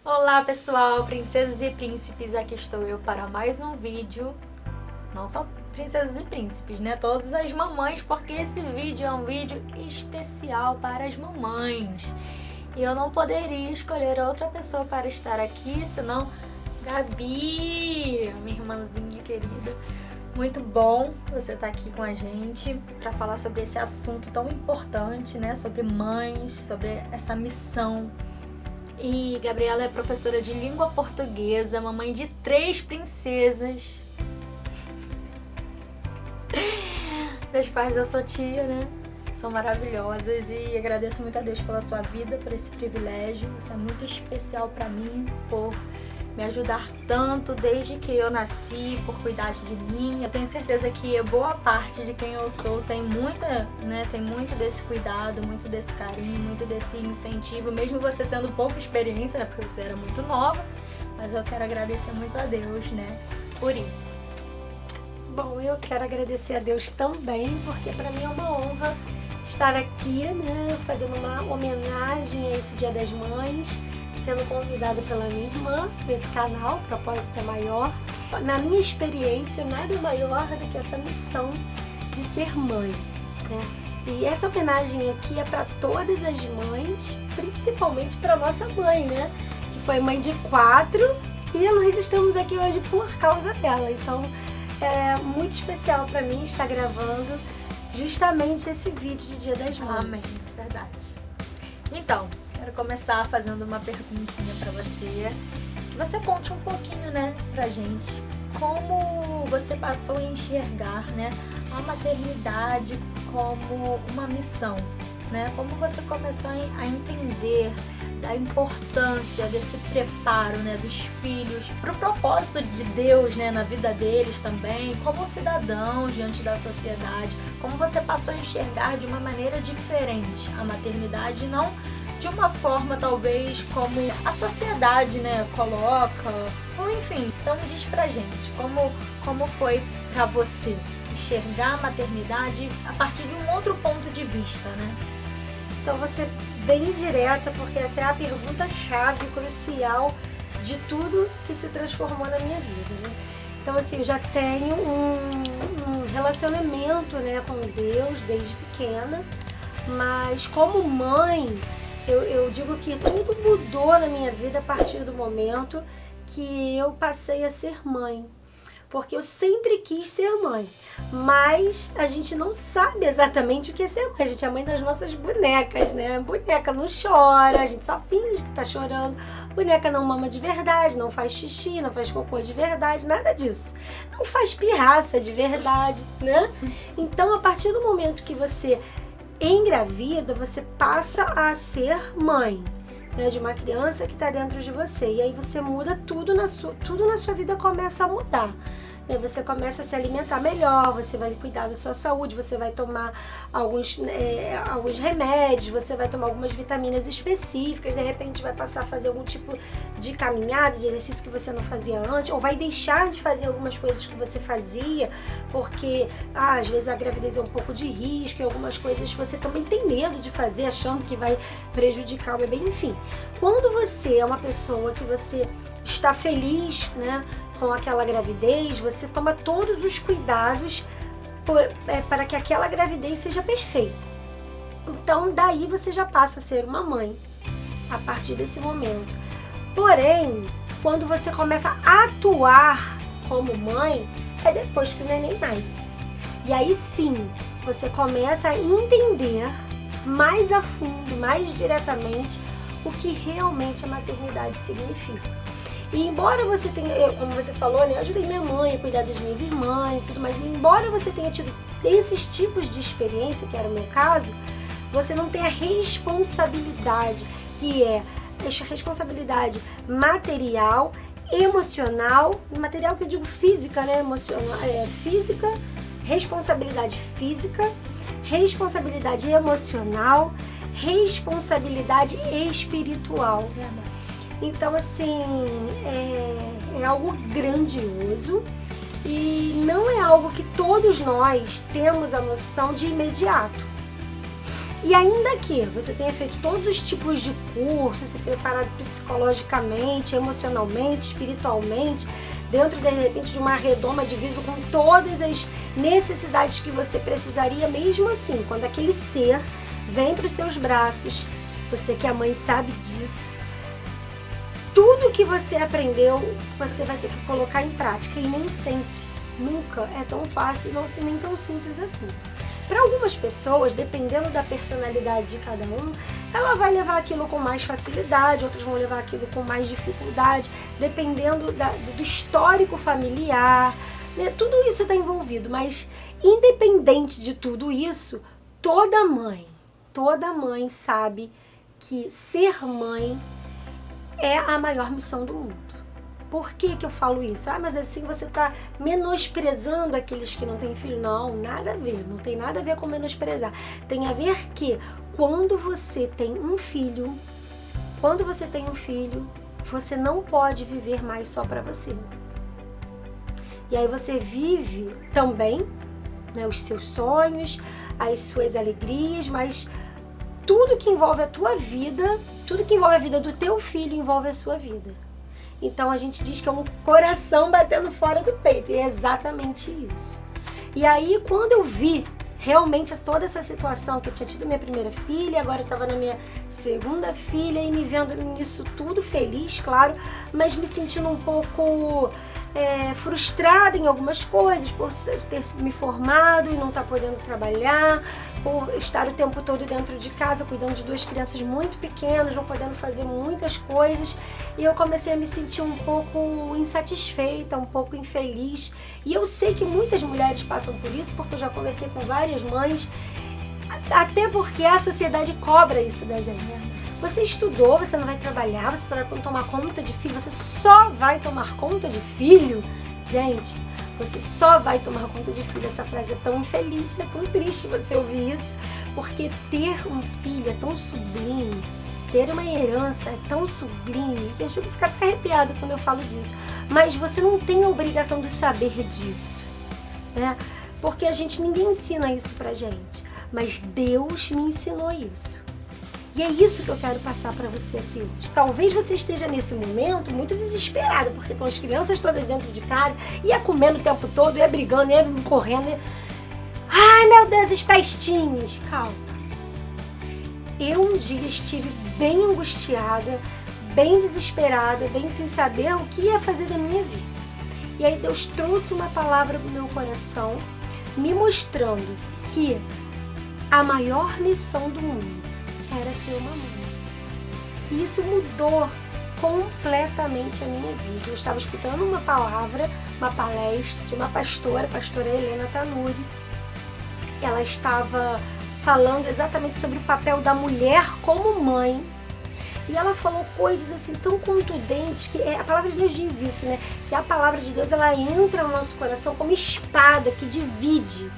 Olá pessoal, princesas e príncipes, aqui estou eu para mais um vídeo. Não só princesas e príncipes, né? Todas as mamães, porque esse vídeo é um vídeo especial para as mamães. E eu não poderia escolher outra pessoa para estar aqui, senão Gabi, minha irmãzinha querida. Muito bom você estar aqui com a gente para falar sobre esse assunto tão importante, né? Sobre mães, sobre essa missão. E Gabriela é professora de língua portuguesa, mamãe de 3 princesas, das quais eu sou tia, né? São maravilhosas e agradeço muito a Deus pela sua vida, por esse privilégio. Isso é muito especial para mim, por me ajudar tanto desde que eu nasci, por cuidar de mim. Eu tenho certeza que boa parte de quem eu sou tem muito desse cuidado, muito desse carinho, muito desse incentivo, mesmo você tendo pouca experiência, né, porque você era muito nova, mas eu quero agradecer muito a Deus, né, por isso. Bom, eu quero agradecer a Deus também, porque para mim é uma honra estar aqui, né, fazendo uma homenagem a esse Dia das Mães, sendo convidada pela minha irmã nesse canal, Propósito é Maior. Na minha experiência, nada maior do que essa missão de ser mãe, né? E essa homenagem aqui é para todas as mães, principalmente para nossa mãe, né? Que foi mãe de 4 e nós estamos aqui hoje por causa dela. Então, é muito especial para mim estar gravando justamente esse vídeo de Dia das Mães. Amém, verdade. Então, quero começar fazendo uma perguntinha para você, que você conte um pouquinho, né, pra gente, como você passou a enxergar, né, a maternidade como uma missão, né, como você começou a entender da importância desse preparo, né, dos filhos para o propósito de Deus, né, na vida deles também, como cidadãos diante da sociedade, como você passou a enxergar de uma maneira diferente a maternidade, não de uma forma talvez como a sociedade, né, coloca, ou enfim. Então diz pra gente, como foi pra você enxergar a maternidade a partir de um outro ponto de vista, né? Então vou ser bem direta, porque essa é a pergunta-chave, crucial de tudo que se transformou na minha vida, né? Então assim, eu já tenho um relacionamento, né, com Deus desde pequena, mas como mãe, eu digo que tudo mudou na minha vida a partir do momento que eu passei a ser mãe. Porque eu sempre quis ser mãe, mas a gente não sabe exatamente o que é ser mãe. A gente é mãe das nossas bonecas, né? Boneca não chora, a gente só finge que tá chorando. Boneca não mama de verdade, não faz xixi, não faz cocô de verdade, nada disso. Não faz pirraça de verdade, né? Então, a partir do momento que você engravida, você passa a ser mãe, né, de uma criança que está dentro de você. E aí você muda tudo na sua vida começa a mudar. Você começa a se alimentar melhor, você vai cuidar da sua saúde, você vai tomar alguns remédios, você vai tomar algumas vitaminas específicas, de repente vai passar a fazer algum tipo de caminhada, de exercício que você não fazia antes, ou vai deixar de fazer algumas coisas que você fazia, porque às vezes a gravidez é um pouco de risco e algumas coisas você também tem medo de fazer, achando que vai prejudicar o bebê, enfim. Quando você é uma pessoa que você está feliz, né, com aquela gravidez, você toma todos os cuidados para que aquela gravidez seja perfeita. Então, daí você já passa a ser uma mãe, a partir desse momento. Porém, quando você começa a atuar como mãe, é depois que o neném nasce. E aí sim, você começa a entender mais a fundo, mais diretamente, o que realmente a maternidade significa. E embora você tenha, como você falou, né, eu ajudei minha mãe a cuidar das minhas irmãs e tudo mais, e embora você tenha tido esses tipos de experiência, que era o meu caso, você não tem a responsabilidade, que é a responsabilidade material, emocional, material que eu digo física, né, emocional, física, responsabilidade física, responsabilidade emocional, responsabilidade espiritual. Então, assim, é algo grandioso e não é algo que todos nós temos a noção de imediato. E ainda que você tenha feito todos os tipos de cursos, se preparado psicologicamente, emocionalmente, espiritualmente, dentro de repente de uma redoma de vidro com todas as necessidades que você precisaria, mesmo assim, quando aquele ser vem para os seus braços, você que é mãe sabe disso, tudo que você aprendeu, você vai ter que colocar em prática, e nem sempre, nunca é tão fácil, não nem tão simples assim. Para algumas pessoas, dependendo da personalidade de cada um, ela vai levar aquilo com mais facilidade, outras vão levar aquilo com mais dificuldade, dependendo do histórico familiar, né? Tudo isso está envolvido, mas independente de tudo isso, toda mãe sabe que ser mãe é a maior missão do mundo. Por que eu falo isso? Mas assim você está menosprezando aqueles que não têm filho. Não, nada a ver. Não tem nada a ver com menosprezar. Tem a ver que quando você tem um filho, você não pode viver mais só para você. E aí você vive também, né, os seus sonhos, as suas alegrias, mas tudo que envolve a tua vida, tudo que envolve a vida do teu filho, envolve a sua vida. Então a gente diz que é um coração batendo fora do peito, e é exatamente isso. E aí quando eu vi realmente toda essa situação, que eu tinha tido minha primeira filha, agora eu estava na minha segunda filha, e me vendo nisso tudo, feliz, claro, mas me sentindo um pouco frustrada em algumas coisas, por ter me formado e não estar podendo trabalhar, por estar o tempo todo dentro de casa, cuidando de 2 crianças muito pequenas, não podendo fazer muitas coisas, e eu comecei a me sentir um pouco insatisfeita, um pouco infeliz, e eu sei que muitas mulheres passam por isso, porque eu já conversei com várias mães, até porque a sociedade cobra isso da gente. Você estudou, você não vai trabalhar, você só vai tomar conta de filho, você só vai tomar conta de filho? Gente, você só vai tomar conta de filho. Essa frase é tão infeliz, é tão triste você ouvir isso, porque ter um filho é tão sublime, ter uma herança é tão sublime, que eu fico até arrepiada quando eu falo disso. Mas você não tem a obrigação de saber disso, né? Porque ninguém ensina isso pra gente, mas Deus me ensinou isso. E é isso que eu quero passar para você aqui hoje. Talvez você esteja nesse momento muito desesperada, porque estão as crianças todas dentro de casa, ia comendo o tempo todo, ia brigando, ia correndo. Ai, meu Deus, as pestinhas. Calma. Eu um dia estive bem angustiada, bem desesperada, bem sem saber o que ia fazer da minha vida. E aí Deus trouxe uma palavra pro meu coração, me mostrando que a maior missão do mundo era ser uma mãe. E isso mudou completamente a minha vida. Eu estava escutando uma palestra de uma pastora, a pastora Helena Tanuri. Ela estava falando exatamente sobre o papel da mulher como mãe. E ela falou coisas assim tão contundentes, que a palavra de Deus diz isso, né? Que a palavra de Deus, ela entra no nosso coração como espada que divide.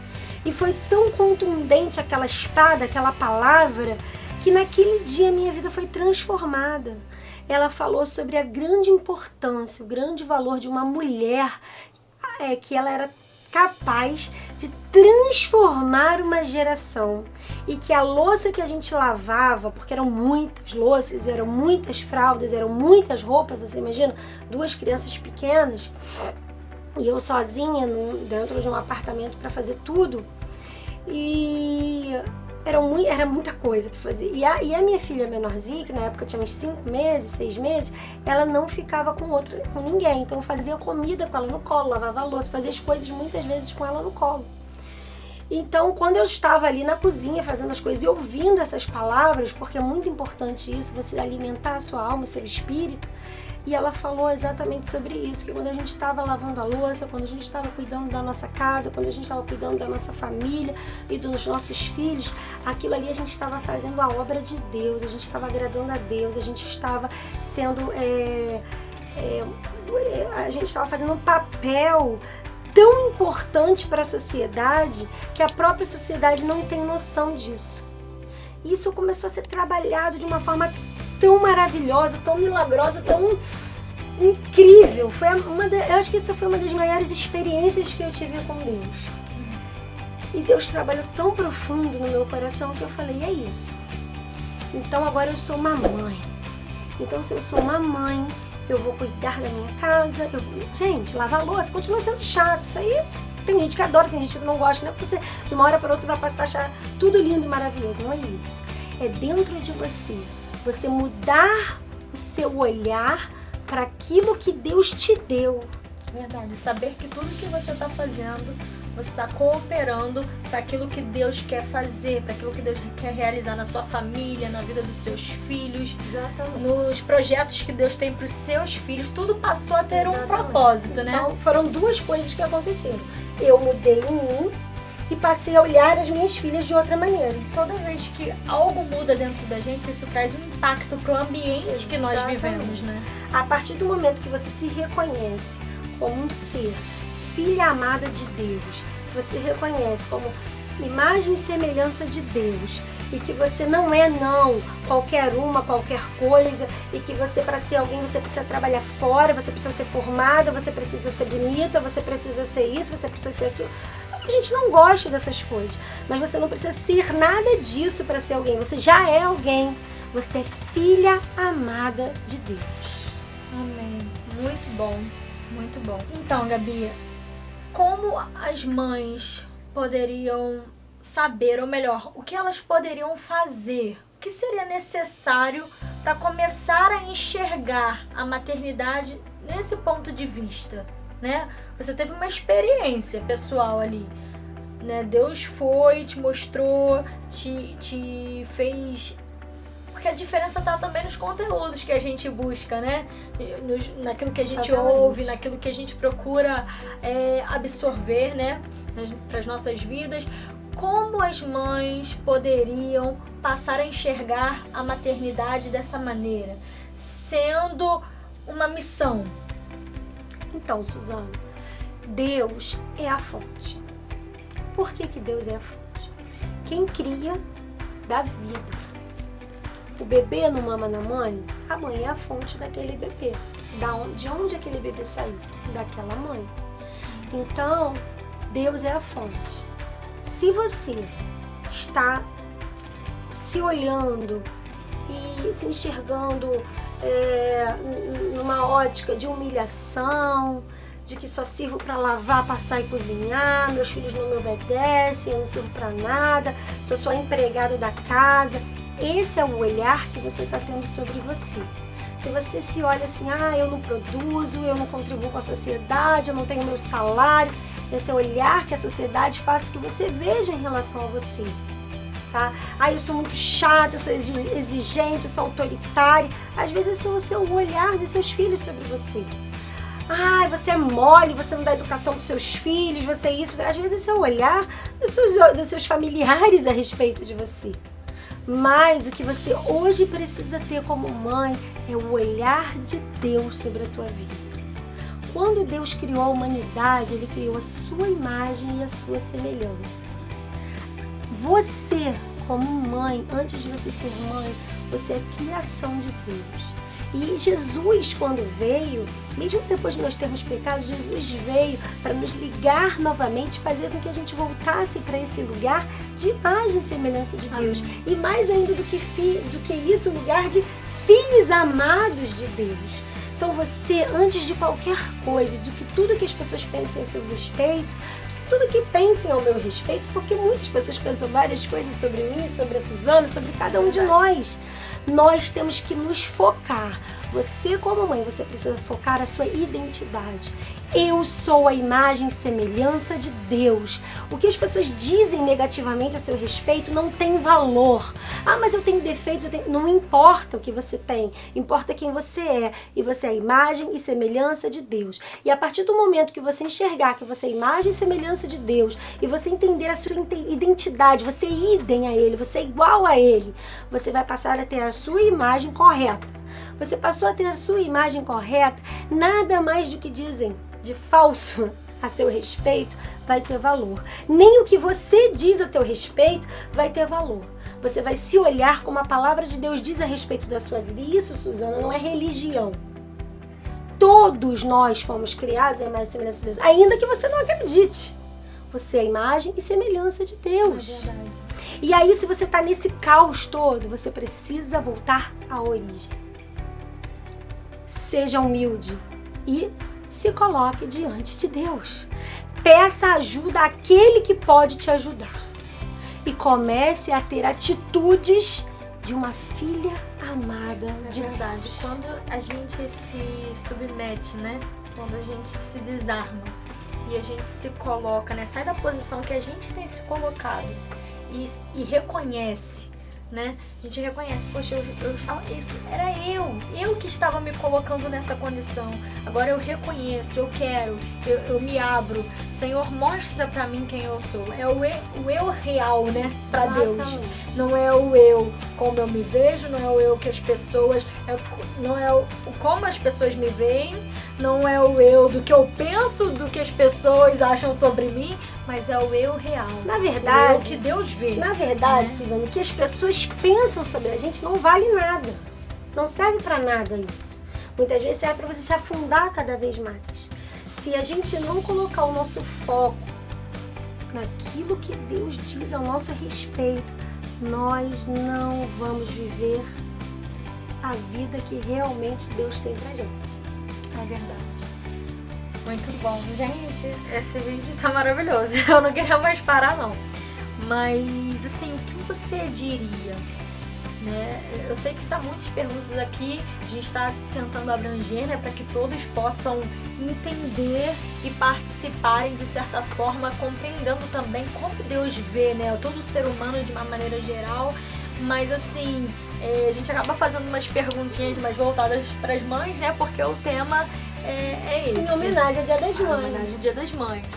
E foi tão contundente aquela espada, aquela palavra, que naquele dia minha vida foi transformada. Ela falou sobre a grande importância, o grande valor de uma mulher, que ela era capaz de transformar uma geração. E que a louça que a gente lavava, porque eram muitas louças, eram muitas fraldas, eram muitas roupas, você imagina, 2 crianças pequenas, e eu sozinha dentro de um apartamento para fazer tudo. E era muita coisa para fazer. E a minha filha menorzinha, que na época tinha uns 5 meses, 6 meses, ela não ficava com ninguém. Então eu fazia comida com ela no colo, lavava a louça, fazia as coisas muitas vezes com ela no colo. Então, quando eu estava ali na cozinha fazendo as coisas e ouvindo essas palavras, porque é muito importante isso, você alimentar a sua alma, o seu espírito, e ela falou exatamente sobre isso, que quando a gente estava lavando a louça, quando a gente estava cuidando da nossa casa, quando a gente estava cuidando da nossa família e dos nossos filhos, aquilo ali a gente estava fazendo a obra de Deus, a gente estava agradando a Deus, a gente estava sendo, a gente estava fazendo um papel tão importante para a sociedade que a própria sociedade não tem noção disso. E isso começou a ser trabalhado de uma forma tão maravilhosa, tão milagrosa, tão incrível. Eu acho que essa foi uma das maiores experiências que eu tive com Deus. E Deus trabalhou tão profundo no meu coração que eu falei, é isso. Então agora eu sou uma mãe. Então se eu sou uma mãe, eu vou cuidar da minha casa. Gente, lavar a louça continua sendo chato. Isso aí tem gente que adora, tem gente que não gosta. Não é porque você de uma hora para outra vai passar a achar tudo lindo e maravilhoso. Não é isso. É dentro de você. Você mudar o seu olhar para aquilo que Deus te deu. Verdade, saber que tudo que você está fazendo, você está cooperando para aquilo que Deus quer fazer, para aquilo que Deus quer realizar na sua família, na vida dos seus filhos. Exatamente. Nos projetos que Deus tem para os seus filhos, tudo passou a ter um propósito, né? Então foram duas coisas que aconteceram. Eu mudei em mim e passei a olhar as minhas filhas de outra maneira. Toda vez que algo muda dentro da gente, isso traz um impacto para o ambiente que nós vivemos, né? A partir do momento que você se reconhece como um ser, filha amada de Deus, que você reconhece como imagem e semelhança de Deus, e que você não é qualquer coisa, e que você, para ser alguém, você precisa trabalhar fora, você precisa ser formada, você precisa ser bonita, você precisa ser isso, você precisa ser aquilo. A gente não gosta dessas coisas, mas você não precisa ser nada disso para ser alguém, você já é alguém, você é filha amada de Deus. Amém. Muito bom. Muito bom. Então, Gabi, como as mães poderiam saber, ou melhor, o que elas poderiam fazer? O que seria necessário para começar a enxergar a maternidade nesse ponto de vista, né? Você teve uma experiência pessoal ali, né? Deus foi, te mostrou, te fez... Porque a diferença está também nos conteúdos que a gente busca, né? Naquilo que a gente ouve, naquilo que a gente procura absorver, né? Para as nossas vidas. Como as mães poderiam passar a enxergar a maternidade dessa maneira? Sendo uma missão. Então, Suzana, Deus é a fonte. Por que Deus é a fonte? Quem cria dá vida. O bebê não mama na mãe, a mãe é a fonte daquele bebê. De onde aquele bebê saiu? Daquela mãe. Então, Deus é a fonte. Se você está se olhando e se enxergando numa ótica de humilhação, de que só sirvo para lavar, passar e cozinhar, meus filhos não me obedecem, eu não sirvo para nada, sou só empregada da casa, esse é o olhar que você está tendo sobre você. Se você se olha assim, eu não produzo, eu não contribuo com a sociedade, eu não tenho meu salário, esse é o olhar que a sociedade faz que você veja em relação a você. Tá? Eu sou muito chata, eu sou exigente, eu sou autoritária. Às vezes esse é o seu olhar dos seus filhos sobre você. Você é mole, você não dá educação para os seus filhos, você é isso. Às vezes esse é o olhar dos seus familiares a respeito de você. Mas o que você hoje precisa ter como mãe é o olhar de Deus sobre a tua vida. Quando Deus criou a humanidade, Ele criou a sua imagem e a sua semelhança. Você, como mãe, antes de você ser mãe, você é a criação de Deus. E Jesus, quando veio, mesmo depois de nós termos pecado, Jesus veio para nos ligar novamente, fazer com que a gente voltasse para esse lugar de imagem e semelhança de Deus. Amém. E mais ainda do que isso, lugar de filhos amados de Deus. Então você, antes de qualquer coisa, de que tudo que as pessoas pensem a seu respeito, tudo que pensem ao meu respeito, porque muitas pessoas pensam várias coisas sobre mim, sobre a Suzana, sobre cada um de nós. Nós temos que nos focar. Você, como mãe, você precisa focar a sua identidade. Eu sou a imagem e semelhança de Deus. O que as pessoas dizem negativamente a seu respeito não tem valor. Mas eu tenho defeitos, não importa o que você tem, importa quem você é. E você é a imagem e semelhança de Deus. E a partir do momento que você enxergar que você é a imagem e semelhança de Deus, e você entender a sua identidade, você é idem a Ele, você é igual a Ele, você vai passar a ter a sua imagem correta. Você passou a ter a sua imagem correta, nada mais do que dizem de falso a seu respeito vai ter valor. Nem o que você diz a teu respeito vai ter valor. Você vai se olhar como a palavra de Deus diz a respeito da sua vida. E isso, Suzana, não é religião. Todos nós fomos criados à imagem e semelhança de Deus, ainda que você não acredite. Você é a imagem e semelhança de É Deus. verdade. E aí, se você está nesse caos todo, você precisa voltar à origem. Seja humilde e se coloque diante de Deus. Peça ajuda àquele que pode te ajudar. E comece a ter atitudes de uma filha amada de verdade. Deus. Quando a gente se submete, né? Quando a gente se desarma e a gente se coloca, né? Sai da posição que a gente tem se colocado e reconhece, né? A gente reconhece, poxa, eu estava, isso era eu que estava me colocando nessa condição. Agora eu reconheço, eu quero, eu me abro. Senhor, mostra pra mim quem eu sou. É o eu real, né? Pra Deus. Exatamente. Não é o eu como eu me vejo, não é o eu que as pessoas, não é o como as pessoas me veem, não é o eu do que eu penso, do que as pessoas acham sobre mim, mas é o eu real. Na O eu verdade, que Deus vê. Na verdade, né? Suzane, o que as pessoas pensam sobre a gente não vale nada. Não serve pra nada isso. Muitas vezes serve pra você se afundar cada vez mais. Se a gente não colocar o nosso foco naquilo que Deus diz ao nosso respeito, nós não vamos viver a vida que realmente Deus tem pra gente. É verdade. Muito bom. Gente, esse vídeo tá maravilhoso. Eu não queria mais parar, não. Mas, assim, o que você diria? Né? Eu sei que tá muitas perguntas aqui. A gente tá tentando abranger, né? Para que todos possam entender e participarem, de certa forma, compreendendo também como Deus vê, né? Todo ser humano de uma maneira geral. Mas, assim, a gente acaba fazendo umas perguntinhas mais voltadas para as mães, né? Porque o tema é esse. Em homenagem ao Dia das Em Mães. homenagem ao Dia das Mães.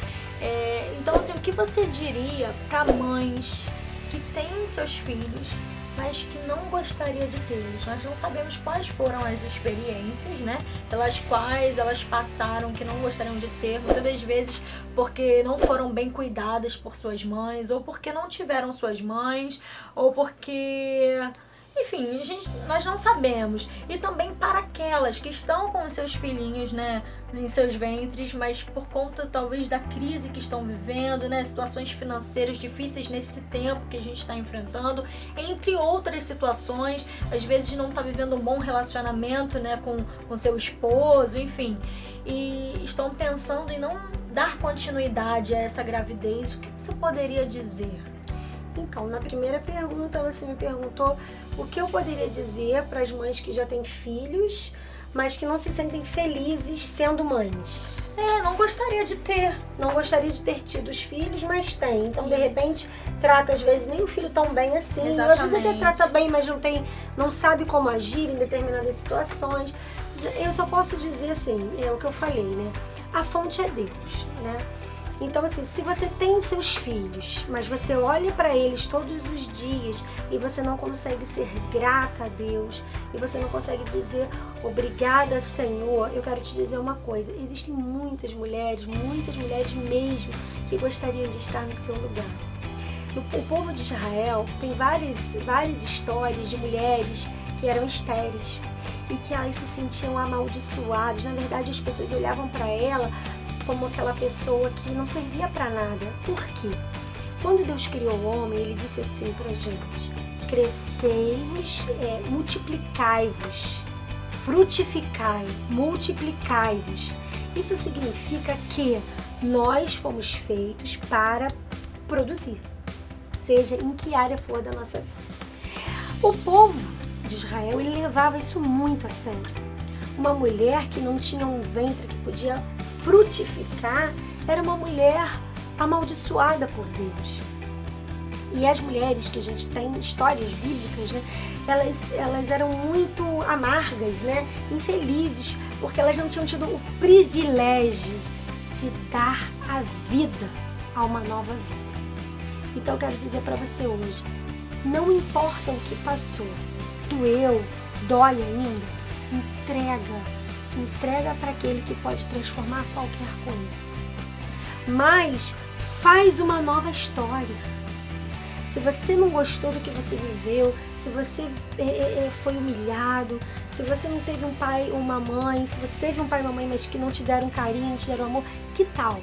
Então, assim, o que você diria para mães que têm seus filhos, mas que não gostaria de tê-los? Nós não sabemos quais foram as experiências, né, pelas quais elas passaram, que não gostariam de ter, muitas das vezes porque não foram bem cuidadas por suas mães, ou porque não tiveram suas mães, ou porque... Enfim, nós não sabemos. E também para aquelas que estão com os seus filhinhos, né, em seus ventres, mas por conta talvez da crise que estão vivendo, né, situações financeiras difíceis nesse tempo que a gente está enfrentando, entre outras situações, às vezes não está vivendo um bom relacionamento, né, com seu esposo, enfim, e estão pensando em não dar continuidade a essa gravidez. O que você poderia dizer? Então, na primeira pergunta, você me perguntou o que eu poderia dizer para as mães que já têm filhos, mas que não se sentem felizes sendo mães. Não gostaria de ter. Não gostaria de ter tido os filhos, mas tem. Então, de Isso. repente, trata às vezes nem o filho tão bem assim. Ou às vezes até Exatamente. trata bem, mas não sabe como agir em determinadas situações. Eu só posso dizer assim, é o que eu falei, né? A fonte é Deus, né? Então, assim, se você tem seus filhos, mas você olha para eles todos os dias e você não consegue ser grata a Deus, e você não consegue dizer obrigada, Senhor, eu quero te dizer uma coisa: existem muitas mulheres mesmo, que gostariam de estar no seu lugar. O povo de Israel tem várias histórias de mulheres que eram estéreis e que elas se sentiam amaldiçoadas. Na verdade, as pessoas olhavam para ela como aquela pessoa que não servia para nada. Por quê? Quando Deus criou o homem, ele disse assim pra gente: crescei-vos, multiplicai-vos, frutificai, multiplicai-vos. Isso significa que nós fomos feitos para produzir, seja em que área for da nossa vida. O povo de Israel, ele levava isso muito a sério. Uma mulher que não tinha um ventre que podia frutificar era uma mulher amaldiçoada por Deus. E as mulheres que a gente tem histórias bíblicas, né, elas eram muito amargas, né, infelizes, porque elas não tinham tido o privilégio de dar a vida a uma nova vida. Então eu quero dizer para você hoje, não importa o que passou, doeu, dói ainda, entrega para aquele que pode transformar qualquer coisa. Mas faz uma nova história. Se você não gostou do que você viveu, se você foi humilhado, se você não teve um pai ou uma mãe, se você teve um pai e uma mãe, mas que não te deram carinho, não te deram amor, que tal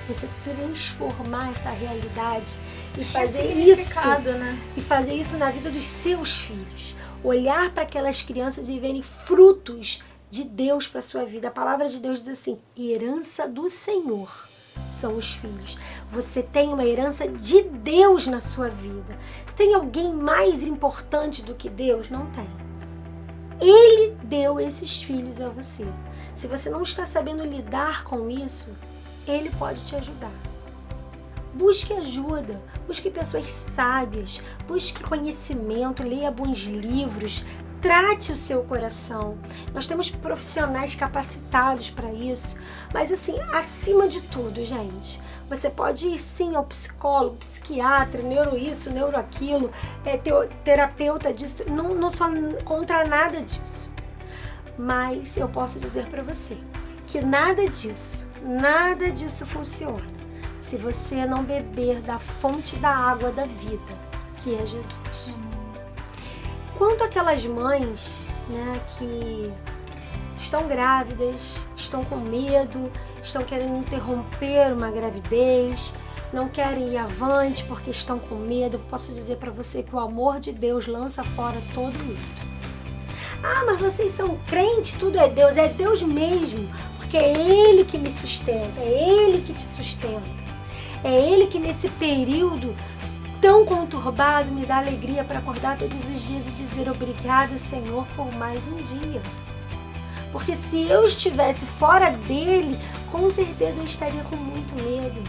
você transformar essa realidade e fazer né? E fazer isso na vida dos seus filhos. Olhar para aquelas crianças e verem frutos de Deus para sua vida. A palavra de Deus diz assim: herança do Senhor são os filhos. Você tem uma herança de Deus na sua vida. Tem alguém mais importante do que Deus? Não tem. Ele deu esses filhos a você. Se você não está sabendo lidar com isso, Ele pode te ajudar. Busque ajuda, busque pessoas sábias, busque conhecimento, leia bons livros, trate o seu coração. Nós temos profissionais capacitados para isso, mas assim, acima de tudo, gente, você pode ir sim ao psicólogo, psiquiatra, neuro isso, neuro aquilo, terapeuta disso, não sou contra nada disso. Mas eu posso dizer para você que nada disso funciona se você não beber da fonte da água da vida, que é Jesus. Quanto aquelas mães, né, que estão grávidas, estão com medo, estão querendo interromper uma gravidez, não querem ir avante porque estão com medo, eu posso dizer para você que o amor de Deus lança fora todo medo. Ah, mas vocês são crentes, tudo é Deus mesmo, porque é Ele que me sustenta, é Ele que te sustenta. É Ele que nesse período tão conturbado me dá alegria para acordar todos os dias e dizer obrigada, Senhor, por mais um dia. Porque se eu estivesse fora dele, com certeza eu estaria com muito medo.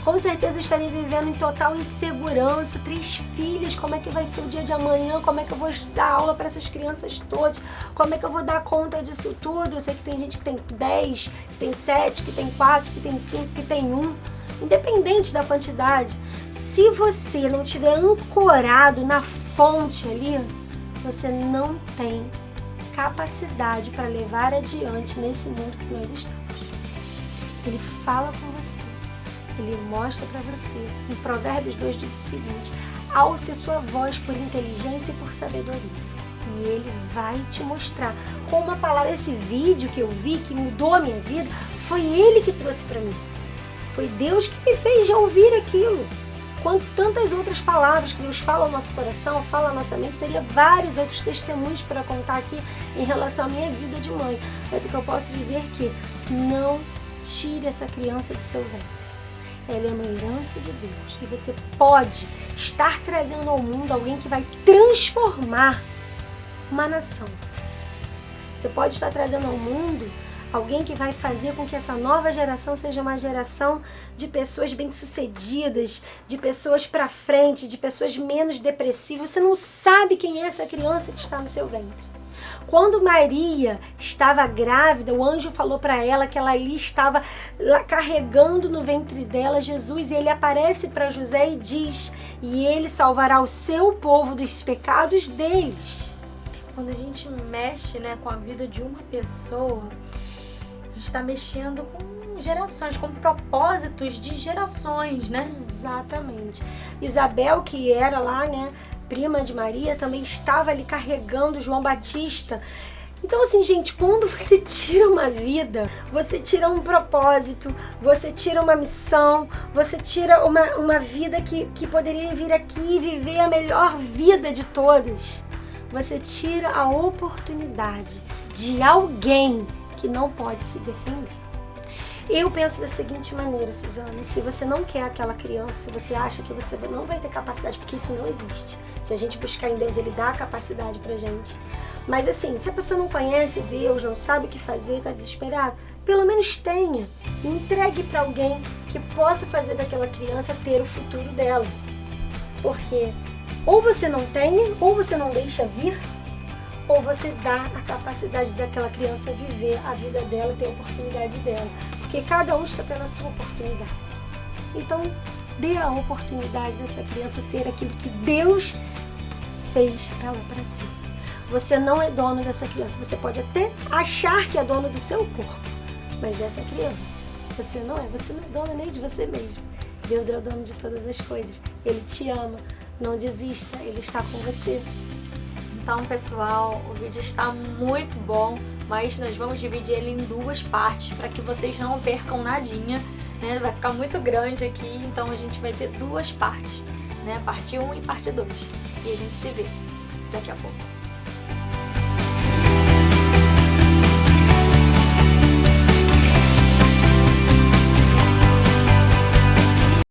Com certeza eu estaria vivendo em total insegurança. 3 filhas, como é que vai ser o dia de amanhã? Como é que eu vou dar aula para essas crianças todas? Como é que eu vou dar conta disso tudo? Eu sei que tem gente que tem 10, que tem 7, que tem 4, que tem 5, que tem 1. Independente da quantidade, se você não estiver ancorado na fonte ali, você não tem capacidade para levar adiante nesse mundo que nós estamos. Ele fala com você, ele mostra para você. Em Provérbios 2 diz o seguinte: alce sua voz por inteligência e por sabedoria. E ele vai te mostrar com uma palavra. Esse vídeo que eu vi, que mudou a minha vida, foi ele que trouxe para mim. Foi Deus que me fez já ouvir aquilo. Quanto tantas outras palavras que Deus fala ao nosso coração, fala à nossa mente, teria vários outros testemunhos para contar aqui em relação à minha vida de mãe. Mas o que eu posso dizer é que não tire essa criança do seu ventre. Ela é uma herança de Deus. E você pode estar trazendo ao mundo alguém que vai transformar uma nação. Você pode estar trazendo ao mundo alguém que vai fazer com que essa nova geração seja uma geração de pessoas bem-sucedidas, de pessoas para frente, de pessoas menos depressivas. Você não sabe quem é essa criança que está no seu ventre. Quando Maria estava grávida, o anjo falou para ela que ela ali estava carregando no ventre dela Jesus, e ele aparece para José e diz: e ele salvará o seu povo dos pecados deles. Quando a gente mexe, né, com a vida de uma pessoa, a gente está mexendo com gerações, com propósitos de gerações, né? Exatamente. Isabel, que era lá, né, prima de Maria, também estava ali carregando João Batista. Então, assim, gente, quando você tira uma vida, você tira um propósito, você tira uma missão, você tira uma vida que poderia vir aqui e viver a melhor vida de todos. Você tira a oportunidade de alguém que não pode se defender. Eu penso da seguinte maneira, Suzana: se você não quer aquela criança, se você acha que você não vai ter capacidade, porque isso não existe. Se a gente buscar em Deus, Ele dá a capacidade pra gente. Mas assim, se a pessoa não conhece Deus, não sabe o que fazer, tá desesperada, pelo menos tenha. Entregue para alguém que possa fazer daquela criança ter o futuro dela. Porque ou você não tenha, ou você não deixa vir, ou você dá a capacidade daquela criança viver a vida dela, ter a oportunidade dela. Porque cada um está tendo a sua oportunidade. Então, dê a oportunidade dessa criança ser aquilo que Deus fez ela para ser. Você não é dono dessa criança. Você pode até achar que é dono do seu corpo, mas dessa criança você não é. Você não é dono nem de você mesmo. Deus é o dono de todas as coisas. Ele te ama. Não desista. Ele está com você. Então, pessoal, o vídeo está muito bom, mas nós vamos dividir ele em 2 partes para que vocês não percam nadinha. né? Vai ficar muito grande aqui, então a gente vai ter duas partes, né? Parte 1 e parte 2. E a gente se vê daqui a pouco.